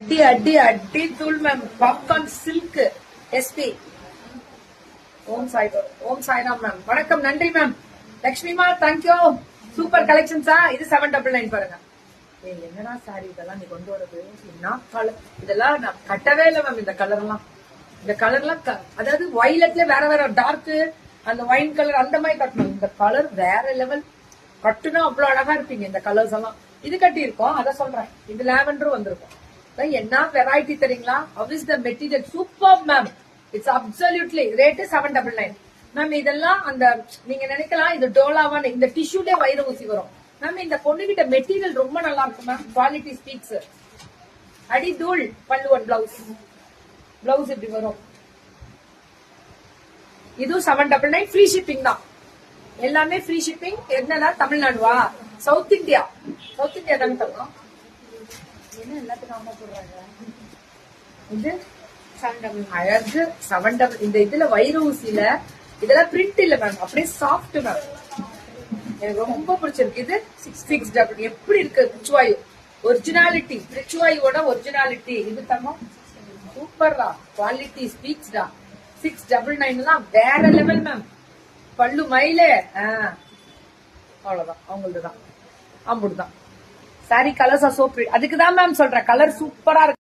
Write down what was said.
அடி அடி அடி தூள் ma'am. Popcorn silk SP. Om Sairam ma'am. வணக்கம், நன்றி மேம். லட்சுமிமா தேங்க்யூ. சூப்பர் கலெக்ஷன்ஸா. இது 799 பாருங்க. என்னடா சாரி இதெல்லாம் நீ கொண்டு வரது? என்ன கலர் இதெல்லாம்? நான் கட்டவே இல்லை மேம். இந்த கலர்லாம் அதாவது வயலட்ல வேற வேற டார்க், அந்த ஒயின் கலர் அந்த மாதிரி கட்டணும். இந்த கலர் வேற லெவல். கட்டுனா அவ்வளவு அழகா இருப்பீங்க. இந்த கலர்ஸ் எல்லாம் இது கட்டி இருக்கோம், அத சொல்றேன். இது லாவெண்டரும் வந்திருக்கும். என்ன வெரைட்டி தெரியுங்களா? How is the material? Superb ma'am. It's absolutely rate 799 ma'am. இதெல்லாம் அந்த நீங்க நினைக்கலாம் இது டோலாவான, இந்த டிஷ்யூலே வயிறு ஊசி வரும் மேம். இந்த பொண்ணுகிட்ட மெட்டீரியல் ரொம்ப நல்லா இருக்கும் மேம். Quality speaks. அடி தூள். பல்லுவன் பிளவுஸ் இப்படி வரும். இதுவும் 799. ஃப்ரீ ஷிப்பிங் தான். எல்லாமே ஃப்ரீ ஷிப்பிங். என்னன்னா தமிழ்நாடுவா? சவுத் இந்தியா தானே தரோம். என்ன எல்லாத்துக்கும் அம்மா போடுறாங்க. இது 799 அழகு. 799 இந்த இதுல வயிறு ஊசியில இதெல்லாம் பிரிண்ட் இல்ல மேம், அப்படியே சாஃப்ட் மேம். எனக்கு ரொம்ப பிடிச்சிருக்கு. இது 699 எப்படி இருக்கு? பிச்சுவாயு ஒரிஜினாலிட்டி. பிச்சுவாயோட ஒரிஜினாலிட்டி. இது தம்மம் சூப்பர் தான். குவாலிட்டி ஸ்பீக்ஸ் தான். 699 தான் வேற லெவல் மேம். பல்லு மயிலே அவ்வளவுதான். அவங்களதுதான் அம்புடுதான். Sari colours are so pretty. அதுக்குதான் மேம் சொல்றேன், கலர் சூப்பரா இருக்கு.